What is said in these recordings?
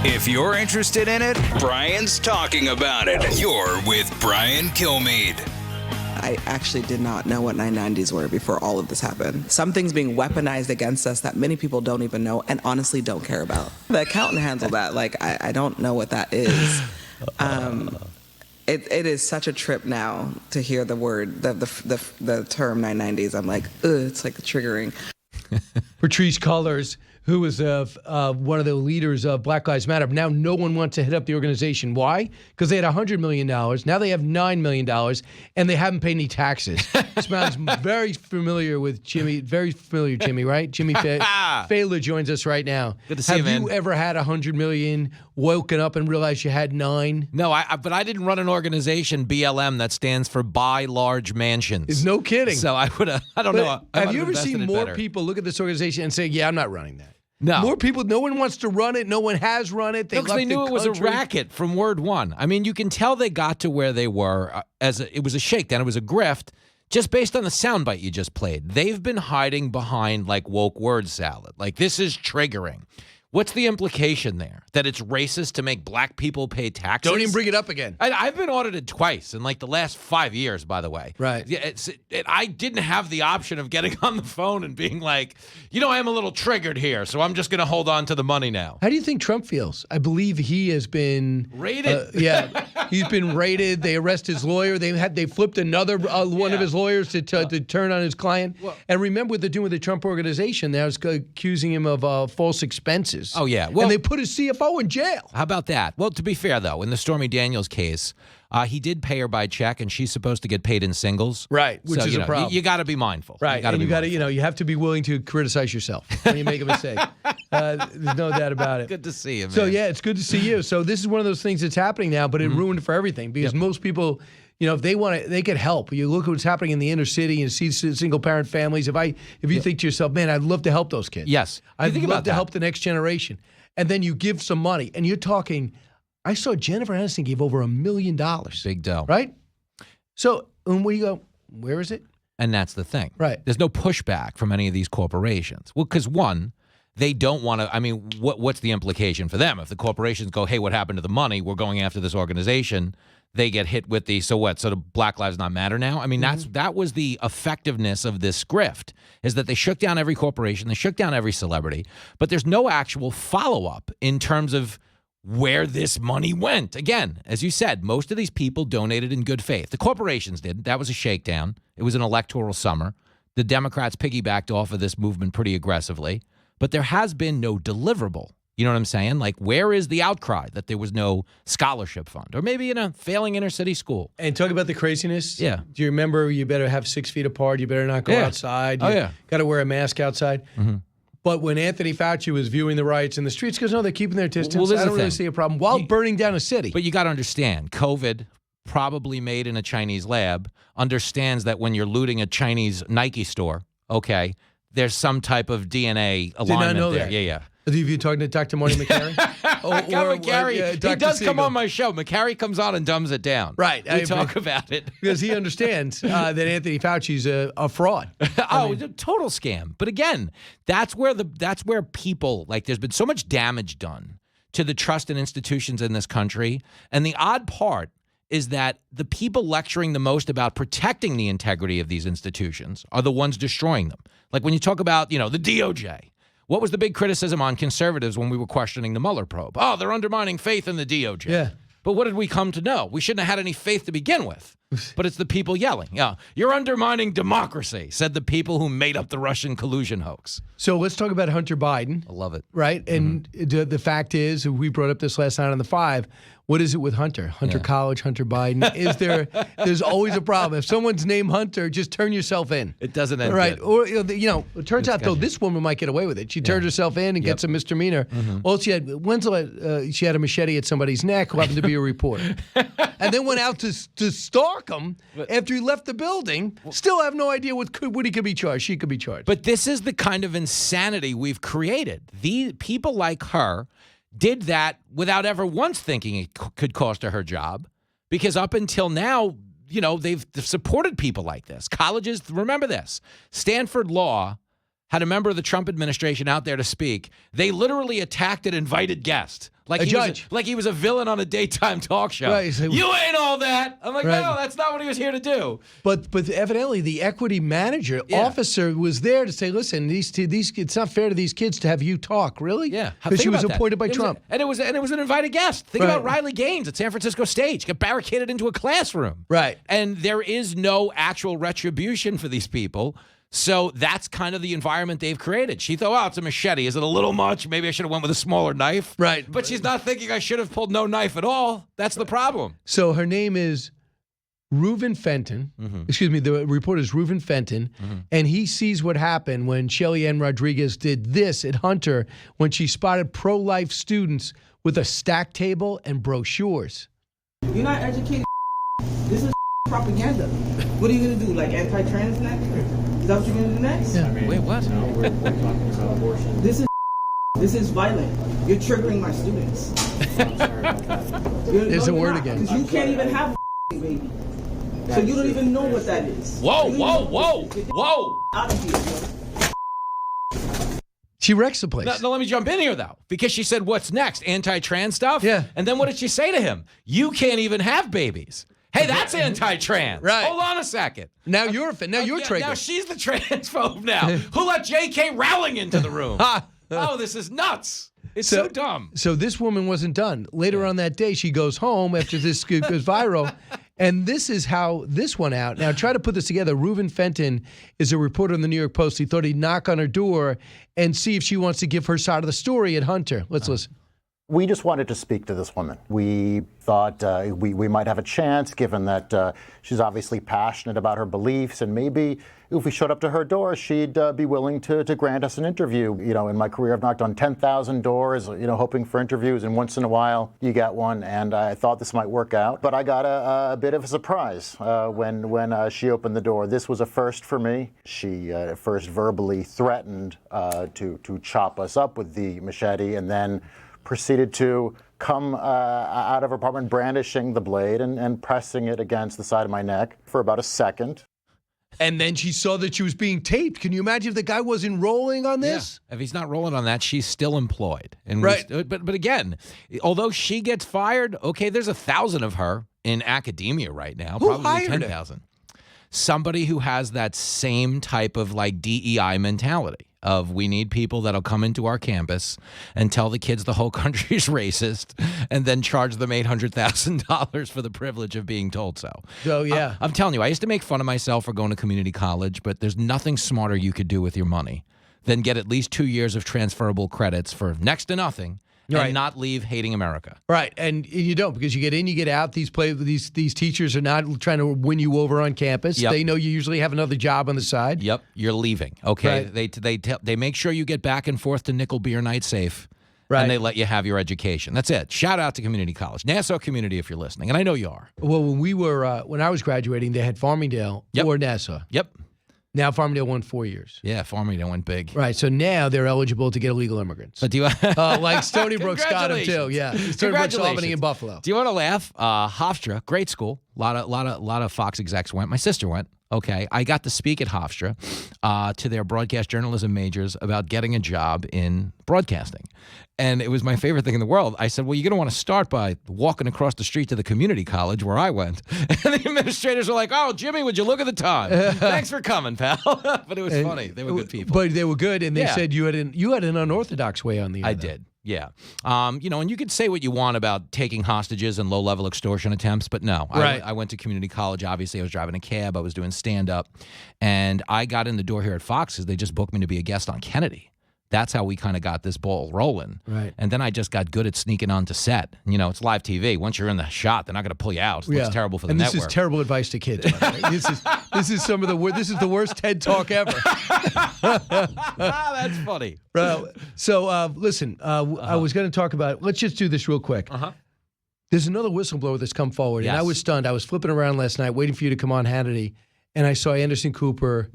If you're interested in it, Brian's talking about it. You're with Brian Kilmeade. I actually did not know what 990s were before all of this happened. Some things being weaponized against us that many people don't even know and honestly don't care about. The accountant handled that. Like, I don't know what that is. It is such a trip now to hear the word, the term 990s. I'm like, ugh, it's like triggering. Patrisse Cullors, who was one of the leaders of Black Lives Matter. Now no one wants to hit up the organization. Why? Because they had $100 million. Now they have $9 million, and they haven't paid any taxes. Smells very familiar with Jimmy. Very familiar, Jimmy, right? Jimmy Failla joins us right now. Good to see you, man. Have you ever had $100 million, woken up and realized you had 9? No, but I didn't run an organization, BLM, that stands for Buy Large Mansions. No kidding. So I don't know. Have you ever seen more people look at this organization and say, yeah, I'm not running that? No. More people, no one wants to run it. No one has run it. They knew it was a racket from word one. I mean, you can tell they got to where they were it was a shakedown. It was a grift just based on the soundbite you just played. They've been hiding behind like woke word salad. Like, this is triggering. What's the implication there? That it's racist to make black people pay taxes? Don't even bring it up again. I've been audited twice in like the last 5 years, by the way. Right. I didn't have the option of getting on the phone and being like, I'm a little triggered here, so I'm just going to hold on to the money now. How do you think Trump feels? I believe he has been raided. He's been raided. They arrest his lawyer. They flipped another one of his lawyers to turn on his client. Well, and remember what they're doing with the Trump organization. They was accusing him of false expenses. Oh, yeah. Well, and they put his CFO in jail. How about that? Well, to be fair, though, in the Stormy Daniels case, he did pay her by check, and she's supposed to get paid in singles. Right, which is a problem. You got to be mindful. Right, you have to be willing to criticize yourself when you make a mistake. There's no doubt about it. Good to see you, man. So, yeah, it's good to see you. So this is one of those things that's happening now, but it ruined for everything because most people, if they want to, they could help. You look at what's happening in the inner city and see single-parent families. If you think to yourself, man, I'd love to help those kids. Yes. I'd love to help the next generation. And then you give some money, and you're talking, I saw Jennifer Aniston gave over $1 million. Big deal. Right? So, and we go, where is it? And that's the thing. Right. There's no pushback from any of these corporations. Well, because one, they don't want to, what's the implication for them? If the corporations go, hey, what happened to the money? We're going after this organization. They get hit with the, so what? So the Black Lives Not Matter now? I mean, that was the effectiveness of this grift, is that they shook down every corporation, they shook down every celebrity, but there's no actual follow-up in terms of where this money went. Again, as you said, most of these people donated in good faith. The corporations did. That was a shakedown. It was an electoral summer. The Democrats piggybacked off of this movement pretty aggressively, but there has been no deliverable. You know what I'm saying? Like, where is the outcry that there was no scholarship fund? Or maybe in a failing inner city school. And talk about the craziness. Yeah. Do you remember you better have 6 feet apart? You better not go outside. You got to wear a mask outside. Mm-hmm. But when Anthony Fauci was viewing the riots in the streets, because no, they're keeping their distance. Well, I don't really see a problem while burning down a city. But you got to understand, COVID, probably made in a Chinese lab, understands that when you're looting a Chinese Nike store, okay, there's some type of DNA alignment. Did not know there. That. Yeah. Have you talked to Dr. Marty McCary? He does come on my show. McCary comes on and dumbs it down. Right. We talk about it. Because he understands that Anthony Fauci's a fraud. It's a total scam. But again, that's where people, like, there's been so much damage done to the trust in institutions in this country. And the odd part is that the people lecturing the most about protecting the integrity of these institutions are the ones destroying them. Like when you talk about, the DOJ. What was the big criticism on conservatives when we were questioning the Mueller probe? Oh, they're undermining faith in the DOJ. Yeah. But what did we come to know? We shouldn't have had any faith to begin with. But it's the people yelling. Yeah, you're undermining democracy, said the people who made up the Russian collusion hoax. So let's talk about Hunter Biden. I love it. Right? And the fact is, we brought up this last night on the 5, what is it with Hunter? Hunter College, Hunter Biden? There's always a problem. If someone's named Hunter, just turn yourself in. It doesn't end right. good. Or, it turns out, though, this woman might get away with it. She turns herself in and gets a misdemeanor. Mm-hmm. All she had, she had a machete at somebody's neck who happened to be a reporter. And then went out to stalk him after he left the building. Still have no idea what he could be charged. She could be charged. But this is the kind of insanity we've created. The people like her did that without ever once thinking it could cost her job, because up until now, they've supported people like this. Colleges, remember this, Stanford Law had a member of the Trump administration out there to speak. They literally attacked an invited guest. Like a he judge. like he was a villain on a daytime talk show. Right, so- you ain't all that. I'm like, Right. no, that's not what he was here to do. But evidently the equity manager officer was there to say, listen, these it's not fair to these kids to have you talk. Really? Yeah, because she think was about that. appointed by It was Trump. and it was an invited guest. Think Right. about Riley Gaines at San Francisco State. Got barricaded into a classroom. Right. And there is no actual retribution for these people. So that's kind of the environment they've created. She thought, oh, it's a machete. Is it a little much? Maybe I should have went with a smaller knife. Right. But she's not thinking I should have pulled no knife at all. That's the problem. So her name is Reuven Fenton. Excuse me, the reporter is Reuven Fenton. And he sees what happened when Shelly Ann Rodriguez did this at Hunter when she spotted pro-life students with a stack table and brochures. You're not educated. This is propaganda. What are you going to do, like anti-trans next? Is that what you're going to do next? Yeah. Wait, what? No, we're talking about abortion. This is violent. You're triggering my students. I'm sorry about that. There's a word again. Because you can't even have a baby. So you don't even know what that is. Whoa, You don't whoa, even whoa, know. Get whoa. out of here, yo. She wrecks the place. Now, let me jump in here, though, because she said, what's next? Anti-trans stuff? Yeah. And then what did she say to him? You can't even have babies. Hey, that's anti-trans. Right. Hold on a second. Now you're you're Yeah, triggered. Now she's the transphobe now. Who let J.K. Rowling into the room? Oh, this is nuts. It's so dumb. So this woman wasn't done. Later on that day, she goes home after this goes viral. And this is how this went out. Now, try to put this together. Reuven Fenton is a reporter in the New York Post. He thought he'd knock on her door and see if she wants to give her side of the story at Hunter. Let's listen. We just wanted to speak to this woman. We thought we might have a chance, given that she's obviously passionate about her beliefs, and maybe if we showed up to her door, she'd be willing to grant us an interview. You know, in my career, I've knocked on 10,000 doors, you know, hoping for interviews, and once in a while you get one, and I thought this might work out. But I got a bit of a surprise when she opened the door. This was a first for me. She first verbally threatened to chop us up with the machete, and then proceeded to come out of her apartment brandishing the blade and pressing it against the side of my neck for about a second. And then she saw that she was being taped. Can you imagine if the guy wasn't rolling on this? Yeah. If he's not rolling on that, she's still employed. And Right. But again, although she gets fired, okay, there's 1,000 of her in academia right now. Who probably hired her? 10,000. Somebody who has that same type of like DEI mentality of we need people that'll come into our campus and tell the kids the whole country's racist and then charge them $800,000 for the privilege of being told so. So, yeah. I'm telling you, I used to make fun of myself for going to community college, but there's nothing smarter you could do with your money than get at least 2 years of transferable credits for next to nothing Right. and not leave hating America. Right, and you don't, because you get in, you get out. These teachers are not trying to win you over on campus. Yep. They know you usually have another job on the side. Yep, you're leaving. Okay, Right. they make sure you get back and forth to Nickel Beer Night safe. Right. And they let you have your education. That's it. Shout out to community college, Nassau community, if you're listening, and I know you are. Well, when I was graduating, they had Farmingdale or Nassau. Yep. Now Farmingdale won 4 years. Yeah, Farmingdale went big. Right, so now they're eligible to get illegal immigrants. But do you Like Stony Brook's got them too. Yeah, Stony Brook's, Albany, and Buffalo. Do you want to laugh? Hofstra, great school. Lot of Fox execs went. My sister went. Okay, I got to speak at Hofstra to their broadcast journalism majors about getting a job in broadcasting. And it was my favorite thing in the world. I said, well, you're going to want to start by walking across the street to the community college where I went. And the administrators were like, oh, Jimmy, would you look at the time? Thanks for coming, pal. But it was funny. They were good people. But they were good, and they Yeah. said you had an unorthodox way on the I other. did. Yeah. You know, and you could say what you want about taking hostages and low-level extortion attempts, but no. Right. I went to community college. Obviously, I was driving a cab. I was doing stand-up. And I got in the door here at Fox because they just booked me to be a guest on Kennedy. That's how we kind of got this ball rolling. Right. And then I just got good at sneaking onto set. You know, it's live TV. Once you're in the shot, they're not going to pull you out. It looks terrible for the and network. this is terrible advice to kids. By the way. This is some of the this is the worst TED talk ever. That's funny. So listen, I was going to talk about. Let's just do this real quick. There's another whistleblower that's come forward, and I was stunned. I was flipping around last night, waiting for you to come on Hannity, and I saw Anderson Cooper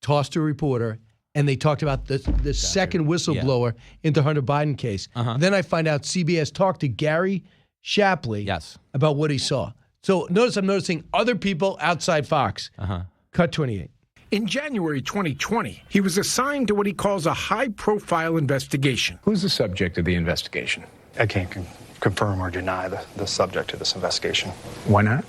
tossed to a reporter. And they talked about the second whistleblower into Hunter Biden case. Then I find out CBS talked to Gary Shapley about what he saw. So notice I'm noticing other people outside Fox. Cut 28. In January 2020, he was assigned to what he calls a high-profile investigation. Who's the subject of the investigation? I can't confirm or deny the subject of this investigation. Why not?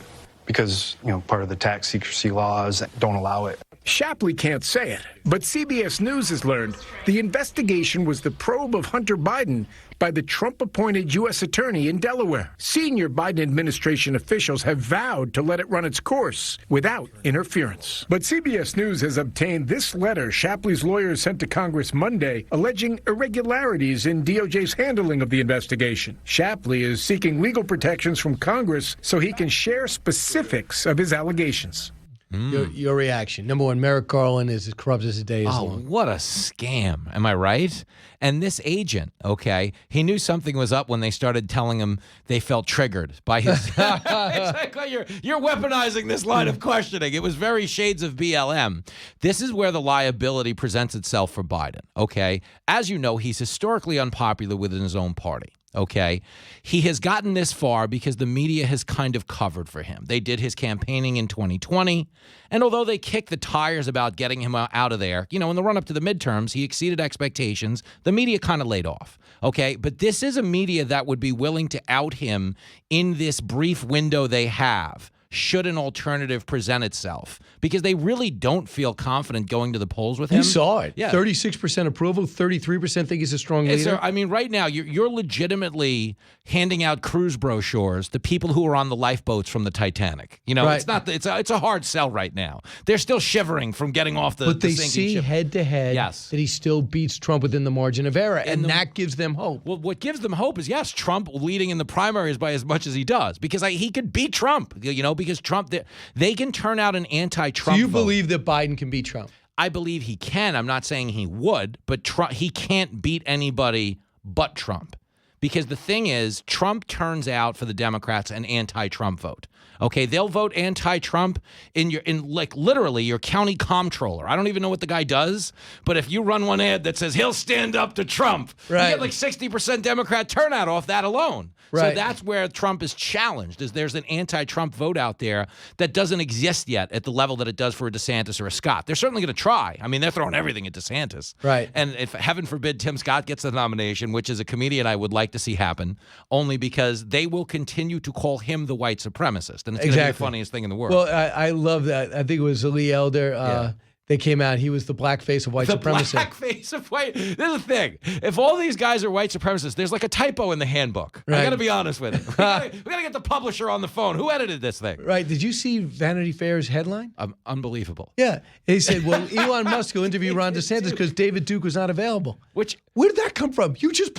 Because, part of the tax secrecy laws don't allow it. Shapley can't say it, but CBS News has learned the investigation was the probe of Hunter Biden by the Trump-appointed U.S. attorney in Delaware. Senior Biden administration officials have vowed to let it run its course without interference. But CBS News has obtained this letter Shapley's lawyers sent to Congress Monday, alleging irregularities in DOJ's handling of the investigation. Shapley is seeking legal protections from Congress so he can share specifics of his allegations. Your reaction. Number one, Merrick Garland is as corrupt as his day is long. What a scam. Am I right? And this agent, okay, he knew something was up when they started telling him they felt triggered by his... It's like you're weaponizing this line of questioning. It was very shades of BLM. This is where the liability presents itself for Biden, okay? As you know, he's historically unpopular within his own party. Okay, he has gotten this far because the media has kind of covered for him. They did his campaigning in 2020, and although they kicked the tires about getting him out of there, in the run-up to the midterms, he exceeded expectations. The media kind of laid off, okay? But this is a media that would be willing to out him in this brief window they have, should an alternative present itself, because they really don't feel confident going to the polls with him. You saw it. Yeah. 36% approval, 33% think he's a strong leader. So, right now, you're legitimately handing out cruise brochures to people who are on the lifeboats from the Titanic. Right. It's a hard sell right now. They're still shivering from getting off the But they sinking see ship. Head-to-head Yes. that he still beats Trump within the margin of error, and that gives them hope. Well, what gives them hope is, yes, Trump leading in the primaries by as much as he does, because he could beat Trump, because Trump, they can turn out an anti-Trump So you vote. believe that Biden can beat Trump? I believe he can. I'm not saying he would, but he can't beat anybody but Trump. Because the thing is, Trump turns out for the Democrats an anti-Trump vote. Okay, they'll vote anti-Trump in literally your county comptroller. I don't even know what the guy does, but if you run one ad that says he'll stand up to Trump, right, you get 60% Democrat turnout off that alone. Right. So that's where Trump is challenged, is there's an anti-Trump vote out there that doesn't exist yet at the level that it does for a DeSantis or a Scott. They're certainly going to try. I mean, they're throwing everything at DeSantis. Right. And if, heaven forbid, Tim Scott gets the nomination, which is a comedian I would like to see happen, only because they will continue to call him the white supremacist. And it's going to be the funniest thing in the world. Well, I love that. I think it was Lee Elder. They came out. He was the blackface of white supremacy. The blackface of white. There's the thing. If all these guys are white supremacists, there's like a typo in the handbook. Right. I got to be honest with you. We got to get the publisher on the phone. Who edited this thing? Right. Did you see Vanity Fair's headline? Unbelievable. Yeah. He said, well, Elon Musk will interview Ron DeSantis because David Duke was not available. Where did that come from? You just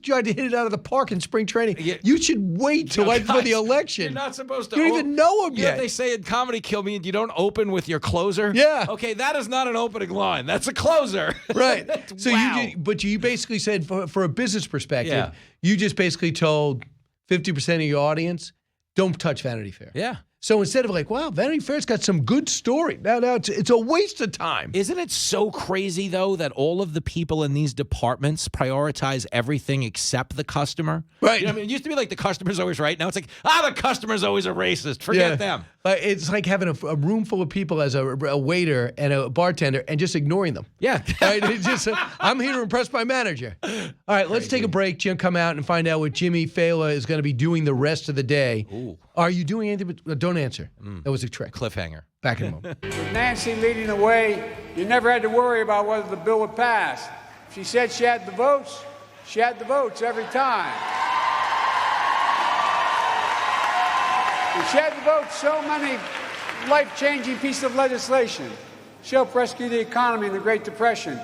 tried to hit it out of the park in spring training. You should wait till right before the election. You're not supposed to. You don't even know him You know yet. what they say in comedy, Kilmeade, you don't open with your closer? Yeah. Okay, that is not an opening line. That's a closer. Right. So wow. you basically said for a business perspective, you just basically told 50% of your audience, don't touch Vanity Fair. Yeah. So instead of wow, Vanity Fair's got some good story. Now it's a waste of time. Isn't it so crazy, though, that all of the people in these departments prioritize everything except the customer? Right. It used to be like the customer's always right. Now it's like, the customer's always a racist. Forget them. It's like having a room full of people as a waiter and a bartender and just ignoring them. Yeah. Right? It's just, I'm here to impress my manager. All right, let's take a break. Jim, come out and find out what Jimmy Failla is going to be doing the rest of the day. Ooh. Are you doing anything? Don't answer. That was a trick. Cliffhanger. Back in a moment. With Nancy leading the way, you never had to worry about whether the bill would pass. If she said she had the votes every time. And she had the votes, so many life-changing pieces of legislation. She helped rescue the economy in the Great Depression.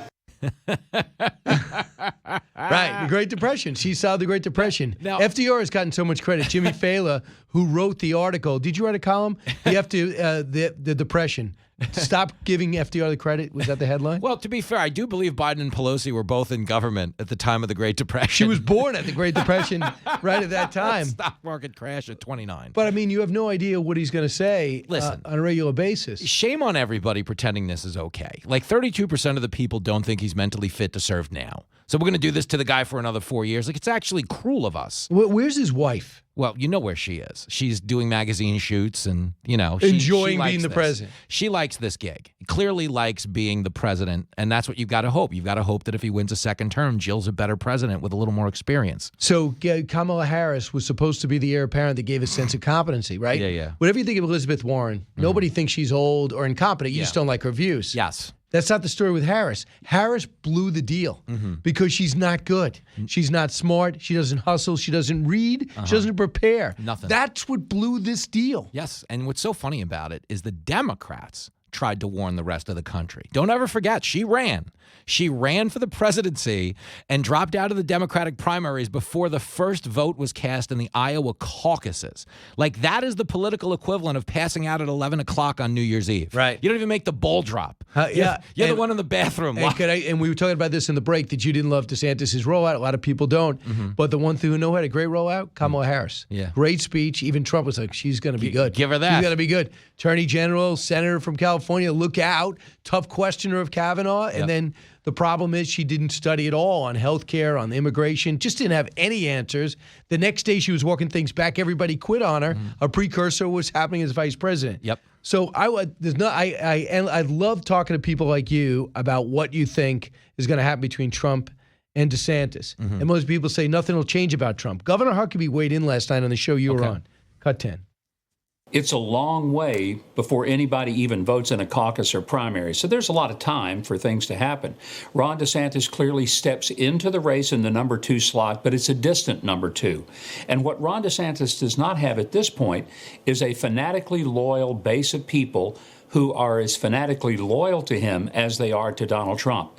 Right, the Great Depression. She solved the Great Depression. Now, FDR has gotten so much credit. Jimmy Failla, who wrote the article. Did you write a column? The Depression. Stop giving FDR the credit. Was that the headline? Well, to be fair, I do believe Biden and Pelosi were both in government at the time of the Great Depression. She was born at the Great Depression right at that time. Stock market crash at 29. But, I mean, you have no idea what he's going to say on a regular basis. Shame on everybody pretending this is okay. 32% of the people don't think he's mentally fit to serve now. So we're going to do this to the guy for another 4 years. It's actually cruel of us. Where's his wife? Well, you know where she is. She's doing magazine shoots and, enjoying she being the president. She likes this gig. Clearly likes being the president, and that's what you've got to hope. You've got to hope that if he wins a second term, Jill's a better president with a little more experience. So Kamala Harris was supposed to be the heir apparent that gave a sense of competency, right? Yeah. Whatever you think of Elizabeth Warren, nobody thinks she's old or incompetent. You just don't like her views. Yes. That's not the story with Harris. Harris blew the deal because she's not good. She's not smart. She doesn't hustle. She doesn't read. She doesn't prepare. Nothing. That's what blew this deal. Yes, and what's so funny about it is the Democrats tried to warn the rest of the country. Don't ever forget, she ran. She ran for the presidency and dropped out of the Democratic primaries before the first vote was cast in the Iowa caucuses. Like, that is the political equivalent of passing out at 11 o'clock on New Year's Eve. Right. You don't even make the ball drop. Yeah. You're the one in the bathroom. And we were talking about this in the break, that you didn't love DeSantis' rollout. A lot of people don't. But the one thing who had a great rollout, Kamala Harris. Yeah. Great speech. Even Trump was like, she's going to be good. Give her that. She's going to be good. Attorney General, Senator from California, look out. Tough questioner of Kavanaugh. And then the problem is she didn't study at all on health care, on immigration, just didn't have any answers. The next day she was walking things back. Everybody quit on her. A precursor was happening as vice president. Yep. So I love talking to people like you about what you think is going to happen between Trump and DeSantis. And most people say nothing will change about Trump. Governor Huckabee weighed in last night on the show you were on. Cut 10. It's a long way before anybody even votes in a caucus or primary, so there's a lot of time for things to happen. Ron DeSantis clearly steps into the race in the number 2 slot, but it's a distant number 2. And what Ron DeSantis does not have at this point is a fanatically loyal base of people who are as fanatically loyal to him as they are to Donald Trump.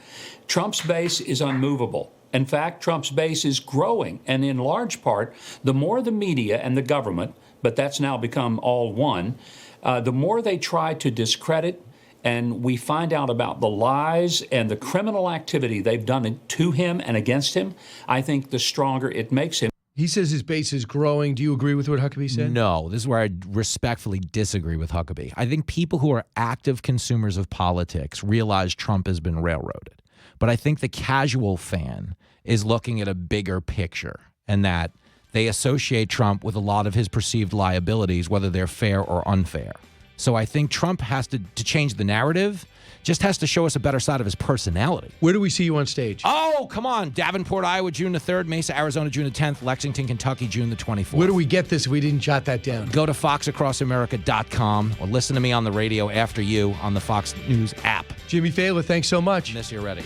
Trump's base is unmovable. In fact, Trump's base is growing, and in large part, the more the media and the government, but that's now become all one, the more they try to discredit, and we find out about the lies and the criminal activity they've done to him and against him, I think the stronger it makes him. He says his base is growing. Do you agree with what Huckabee said? No, this is where I respectfully disagree with Huckabee. I think people who are active consumers of politics realize Trump has been railroaded. But I think the casual fan is looking at a bigger picture, and that they associate Trump with a lot of his perceived liabilities, whether they're fair or unfair. So I think Trump has to change the narrative, just has to show us a better side of his personality. Where do we see you on stage? Oh, come on. Davenport, Iowa, June the 3rd. Mesa, Arizona, June the 10th. Lexington, Kentucky, June the 24th. Where do we get this if we didn't jot that down? Go to foxacrossamerica.com or listen to me on the radio after you on the Fox News app. Jimmy Failla, thanks so much. Miss you already.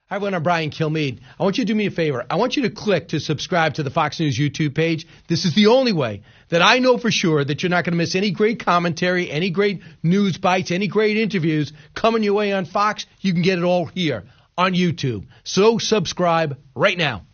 Hi, everyone. I'm Brian Kilmeade. I want you to do me a favor. I want you to click to subscribe to the Fox News YouTube page. This is the only way that I know for sure that you're not going to miss any great commentary, any great news bites, any great interviews coming your way on Fox. You can get it all here on YouTube. So subscribe right now.